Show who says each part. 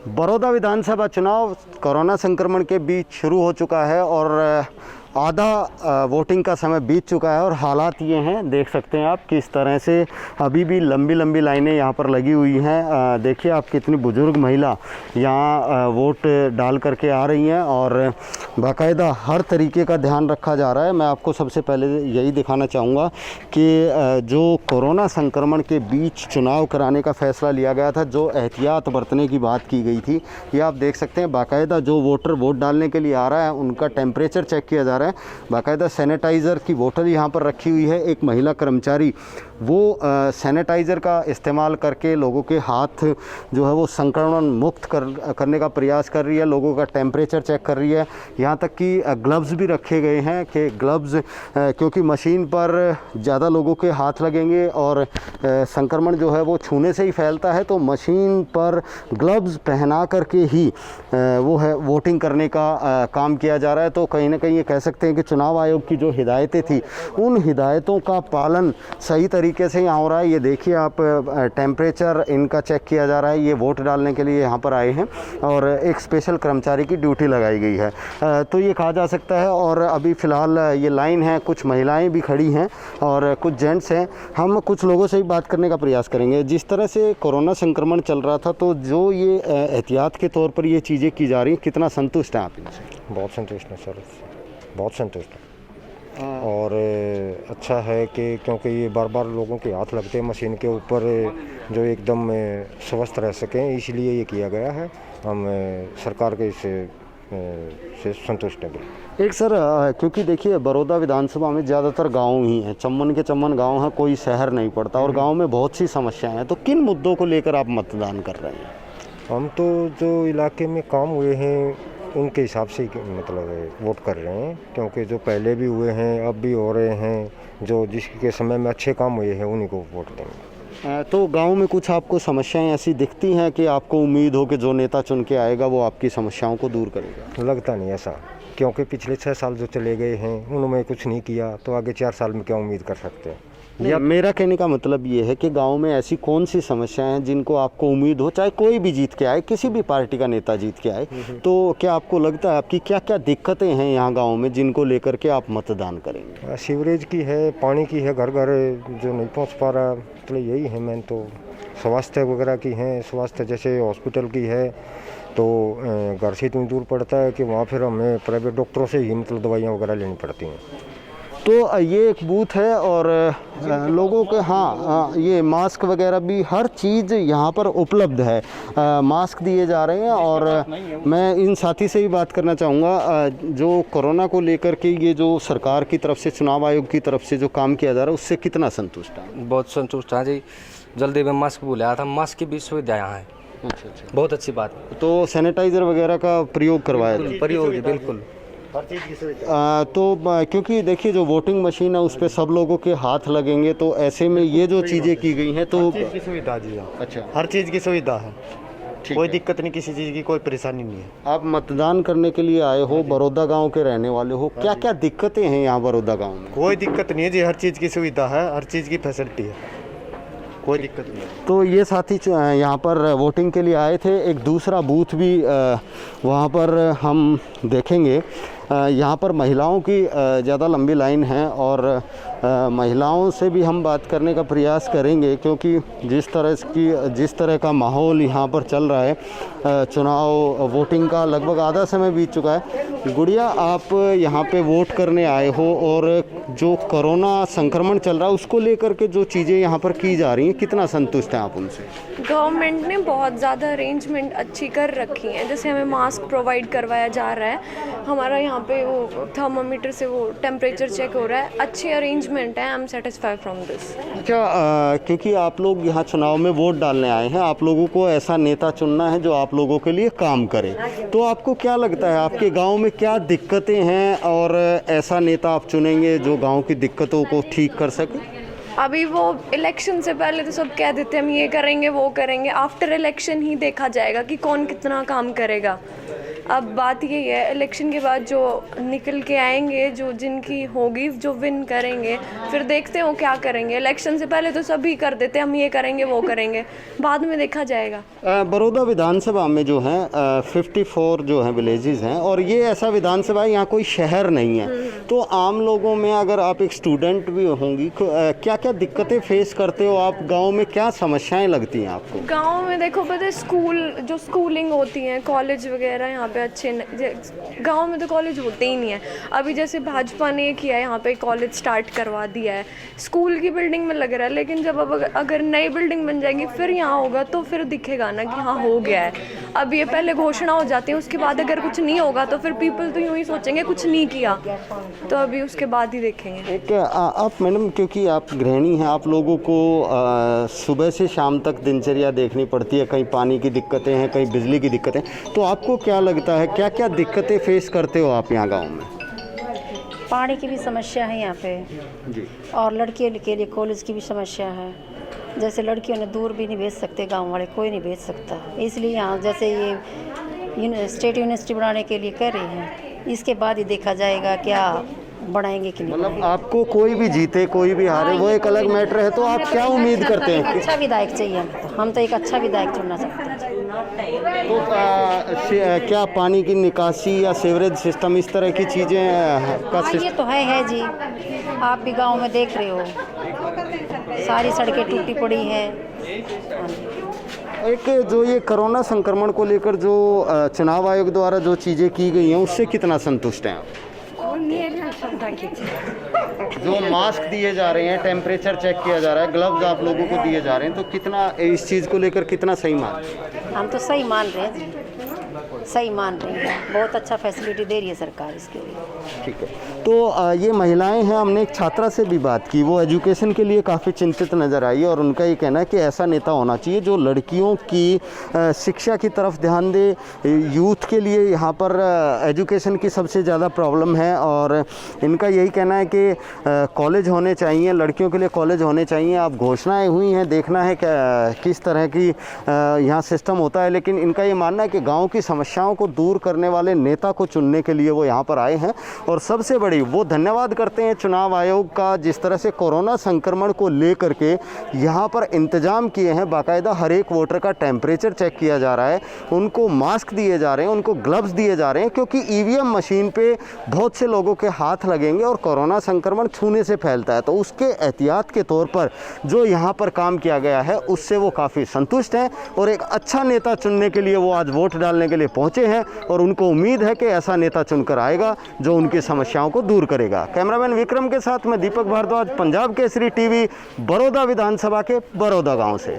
Speaker 1: बड़ौदा विधानसभा चुनाव कोरोना संक्रमण के बीच शुरू हो चुका है और आधा वोटिंग का समय बीत चुका है और हालात ये हैं, देख सकते हैं आप किस तरह से अभी भी लंबी लंबी लाइनें यहाँ पर लगी हुई हैं। देखिए आप कितनी बुज़ुर्ग महिला यहाँ वोट डाल करके आ रही हैं और बाकायदा हर तरीके का ध्यान रखा जा रहा है। मैं आपको सबसे पहले यही दिखाना चाहूँगा कि जो कोरोना संक्रमण के बीच चुनाव कराने का फ़ैसला लिया गया था, जो एहतियात बरतने की बात की गई थी, ये आप देख सकते हैं। बाकायदा जो वोटर वोट डालने के लिए आ रहा है उनका टेम्परेचर चेक किया जा रहा है। बाकायदा सैनिटाइज़र की बोतल यहाँ पर रखी हुई है। एक महिला कर्मचारी वो सैनिटाइज़र का इस्तेमाल करके लोगों के हाथ जो है वो संक्रमण मुक्त करने का प्रयास कर रही है, लोगों का टेम्परेचर चेक कर रही है। यहाँ तक कि ग्लव्स भी रखे गए हैं कि ग्लव्स क्योंकि मशीन पर ज़्यादा लोगों के हाथ लगेंगे और संक्रमण जो है वो छूने से ही फैलता है, तो मशीन पर ग्लव्स पहना करके ही वो है वोटिंग करने का काम किया जा रहा है। तो कहीं ना कहीं ये कह सकते हैं कि चुनाव आयोग की जो हिदायतें थी उन हिदायतों का पालन सही तरीके से यहाँ हो रहा है। ये देखिए आप टेम्परेचर इनका चेक किया जा रहा है। ये वोट डालने के लिए यहाँ पर आए हैं और एक स्पेशल कर्मचारी की ड्यूटी लगाई गई है, तो ये कहा जा सकता है। और अभी फ़िलहाल ये लाइन है, कुछ महिलाएं भी खड़ी हैं और कुछ जेंट्स हैं। हम कुछ लोगों से ही बात करने का प्रयास करेंगे। जिस तरह से कोरोना संक्रमण चल रहा था, तो जो ये एहतियात के तौर पर ये चीज़ें की जा रही हैं, कितना संतुष्ट हैं आप इनसे?
Speaker 2: बहुत संतुष्ट हैं सर, बहुत संतुष्ट हैं। और अच्छा है कि क्योंकि ये बार बार लोगों के हाथ लगते हैं मशीन के ऊपर, जो एकदम स्वस्थ रह सकें, इसलिए ये किया गया है। हम सरकार के से संतुष्ट हैं।
Speaker 1: एक सर क्योंकि देखिए बड़ौदा विधानसभा में ज़्यादातर गांव ही हैं, चम्मन के चम्मन गांव हैं, कोई शहर नहीं पड़ता और गांव में बहुत सी समस्याएं हैं। तो किन मुद्दों को लेकर आप मतदान कर रहे हैं?
Speaker 2: हम तो जो इलाके में काम हुए हैं उनके हिसाब से मतलब वोट कर रहे हैं, क्योंकि जो पहले भी हुए हैं अब भी हो रहे हैं, जो जिसके समय में अच्छे काम हुए हैं उन्हीं को वोट देंगे।
Speaker 1: तो गांव में कुछ आपको समस्याएं ऐसी दिखती हैं कि आपको उम्मीद हो कि जो नेता चुन के आएगा वो आपकी समस्याओं को दूर करेगा?
Speaker 2: लगता नहीं ऐसा, क्योंकि पिछले 6 साल जो चले गए हैं उन्होंने कुछ नहीं किया, तो आगे 4 साल में क्या उम्मीद कर सकते हैं।
Speaker 1: या मेरा कहने का मतलब ये है कि गांव में ऐसी कौन सी समस्याएं हैं जिनको आपको उम्मीद हो, चाहे कोई भी जीत के आए, किसी भी पार्टी का नेता जीत के आए, तो क्या आपको लगता है आपकी क्या क्या दिक्कतें हैं यहाँ गांव में जिनको लेकर के आप मतदान करेंगे?
Speaker 2: सीवरेज की है, पानी की है, घर घर जो नहीं पहुँच पा रहा, मतलब यही है। मैंने तो स्वास्थ्य वगैरह की हैं, स्वास्थ्य जैसे हॉस्पिटल की है, तो घर से इतनी दूर पड़ता है कि वहाँ फिर हमें प्राइवेट डॉक्टरों से ही मतलब दवाइयाँ वगैरह लेनी पड़ती हैं।
Speaker 1: तो ये एक बूथ है और लोगों के हाँ ये मास्क वगैरह भी हर चीज़ यहाँ पर उपलब्ध है, मास्क दिए जा रहे हैं। और मैं इन साथी से भी बात करना चाहूँगा, जो कोरोना को लेकर के ये जो सरकार की तरफ से, चुनाव आयोग की तरफ से जो काम किया जा रहा है, उससे कितना संतुष्ट है?
Speaker 3: बहुत संतुष्ट हैं जी। जल्दी में मास्क बुलाया था, मास्क की भी सुविधा यहाँ है।
Speaker 1: अच्छा,
Speaker 3: बहुत अच्छी बात।
Speaker 1: तो सैनिटाइज़र वगैरह का प्रयोग करवाया था?
Speaker 3: प्रयोग बिल्कुल
Speaker 1: हर चीज़ की सुविधा। तो क्योंकि देखिए जो वोटिंग मशीन है उस पर सब लोगों के हाथ लगेंगे, तो ऐसे में ये जो चीज़ें की गई हैं, तो
Speaker 4: हर चीज़ की सुविधा जी।
Speaker 1: अच्छा,
Speaker 4: हर चीज़ की सुविधा है, कोई दिक्कत नहीं, किसी चीज़ की कोई परेशानी नहीं है।
Speaker 1: आप मतदान करने के लिए आए हो, बड़ौदा गांव के रहने वाले हो, क्या क्या दिक्कतें हैं यहाँ बड़ौदा गांव में?
Speaker 4: कोई दिक्कत नहीं है जी, हर चीज़ की सुविधा है, हर चीज़ की फैसिलिटी है, कोई दिक्कत नहीं है।
Speaker 1: तो ये साथी यहाँ पर वोटिंग के लिए आए थे। एक दूसरा बूथ भी वहाँ पर हम देखेंगे। यहाँ पर महिलाओं की ज़्यादा लंबी लाइन है और महिलाओं से भी हम बात करने का प्रयास करेंगे, क्योंकि जिस तरह का माहौल यहाँ पर चल रहा है, चुनाव वोटिंग का लगभग आधा समय बीत चुका है। गुड़िया, आप यहाँ पे वोट करने आए हो और जो कोरोना संक्रमण चल रहा है उसको लेकर के जो चीज़ें यहाँ पर की जा रही हैं, कितना संतुष्ट हैं आप उनसे?
Speaker 5: गवर्नमेंट ने बहुत ज़्यादा अरेंजमेंट अच्छी कर रखी हैं। जैसे हमें मास्क प्रोवाइड करवाया जा रहा है, हमारा यहाँ पे वो थर्मामीटर से वो टेम्परेचर चेक हो रहा है, अच्छी अरेंजमेंट है। I am satisfied from this.
Speaker 1: अच्छा, क्योंकि आप लोग यहाँ चुनाव में वोट डालने आए हैं, आप लोगों को ऐसा नेता चुनना है जो आप लोगों के लिए काम करे, तो आपको क्या लगता है आपके गांव में क्या दिक्कतें हैं और ऐसा नेता आप चुनेंगे जो गांव की दिक्कतों को ठीक कर सके?
Speaker 5: अभी वो इलेक्शन से पहले तो सब कह देते हैं हम ये करेंगे वो करेंगे, आफ्टर इलेक्शन ही देखा जाएगा कि कौन कितना काम करेगा। अब बात यही है, इलेक्शन के बाद जो निकल के आएंगे, जो जिनकी होगी, जो विन करेंगे, फिर देखते हो क्या करेंगे। इलेक्शन से पहले तो सभी कर देते हम ये करेंगे वो करेंगे, बाद में देखा जाएगा।
Speaker 1: बड़ौदा विधानसभा में जो है 54 जो हैं विलेजेस हैं, और ये ऐसा विधानसभा है, यहाँ कोई शहर नहीं है। तो आम लोगों में, अगर आप एक स्टूडेंट भी होंगी, क्या क्या दिक्कतें फेस करते हो आप गाँव में, क्या समस्याएँ लगती हैं आपको?
Speaker 5: गांव में देखो, पता है स्कूल, जो स्कूलिंग होती है, कॉलेज वगैरह यहाँ पे अच्छे गांव में तो कॉलेज होते ही नहीं है। अभी जैसे भाजपा ने किया है, यहाँ पे कॉलेज स्टार्ट करवा दिया है, स्कूल की बिल्डिंग में लग रहा है, लेकिन जब अब अगर नई बिल्डिंग बन जाएगी फिर यहाँ होगा तो फिर दिखेगा ना कि हाँ हो गया है। अब ये पहले घोषणा हो जाती है, उसके बाद अगर कुछ नहीं होगा तो फिर पीपल तो यूँ ही सोचेंगे कुछ नहीं किया, तो अभी उसके बाद ही देखेंगे।
Speaker 1: एक आप मैडम, क्योंकि आप गृहिणी हैं, आप लोगों को सुबह से शाम तक दिनचर्या देखनी पड़ती है, कहीं पानी की दिक्कतें हैं, कहीं बिजली की दिक्कतें, तो आपको क्या लगता है, क्या क्या दिक्कतें फेस करते हो आप यहाँ गांव में?
Speaker 6: पानी की भी समस्या है यहाँ पे
Speaker 1: जी,
Speaker 6: और लड़कियों के लिए कॉलेज की भी समस्या है। जैसे लड़कियों ने दूर भी नहीं भेज सकते, गांव वाले कोई नहीं भेज सकता, इसलिए यहाँ जैसे ये स्टेट यूनिवर्सिटी बनाने के लिए कर रही हैं, इसके बाद ही देखा जाएगा क्या बढ़ाएंगे कि नहीं।
Speaker 1: मतलब आपको कोई भी जीते कोई भी हारे वो एक अलग मैटर है, तो आप क्या उम्मीद करते हैं?
Speaker 6: अच्छा विधायक चाहिए हम तो एक अच्छा विधायक चुनना चाहते हैं।
Speaker 1: तो क्या पानी की निकासी या सीवरेज सिस्टम, इस तरह की चीज़ें का
Speaker 6: ये तो है जी, आप भी गांव में देख रहे हो, सारी सड़कें टूटी पड़ी है।
Speaker 1: एक जो ये कोरोना संक्रमण को लेकर जो चुनाव आयोग द्वारा जो चीज़ें की गई हैं, उससे कितना संतुष्ट हैं आप? जो मास्क दिए जा रहे हैं, टेम्परेचर चेक किया जा रहा है, ग्लव्स आप लोगों को दिए जा रहे हैं, तो कितना इस चीज़ को लेकर कितना सही मान रहे हैं?
Speaker 6: हम तो सही मान रहे हैं जी, सही मान रहे हैं, बहुत अच्छा फैसिलिटी दे रही है सरकार इसके लिए।
Speaker 1: ठीक है, तो ये महिलाएं हैं, हमने एक छात्रा से भी बात की, वो एजुकेशन के लिए काफ़ी चिंतित नज़र आई, और उनका ये कहना है कि ऐसा नेता होना चाहिए जो लड़कियों की शिक्षा की तरफ ध्यान दे। यूथ के लिए यहाँ पर एजुकेशन की सबसे ज़्यादा प्रॉब्लम है, और इनका यही कहना है कि कॉलेज होने चाहिए, लड़कियों के लिए कॉलेज होने चाहिए। अब घोषणाएँ हुई हैं, देखना है किस तरह की यहाँ सिस्टम होता है, लेकिन इनका ये मानना है कि गाँव की समस्याओं को दूर करने वाले नेता को चुनने के लिए वो यहाँ पर आए हैं। और सबसे बड़ी वो धन्यवाद करते हैं चुनाव आयोग का, जिस तरह से कोरोना संक्रमण को लेकर के यहाँ पर इंतजाम किए हैं, बाकायदा हर एक वोटर का टेम्परेचर चेक किया जा रहा है, उनको मास्क दिए जा रहे हैं, उनको ग्लव्स दिए जा रहे हैं, क्योंकि ईवीएम मशीन पे बहुत से लोगों के हाथ लगेंगे और कोरोना संक्रमण छूने से फैलता है। तो उसके एहतियात के तौर पर जो यहाँ पर काम किया गया है, उससे वो काफ़ी संतुष्ट हैं, और एक अच्छा नेता चुनने के लिए वो आज वोट डालने के लिए पहुँचे हैं, और उनको उम्मीद है कि ऐसा नेता चुनकर आएगा जो उनकी समस्याओं को दूर करेगा। कैमरामैन विक्रम के साथ मैं दीपक भारद्वाज, पंजाब केसरी टीवी, बड़ौदा विधानसभा के बड़ौदा गांव से।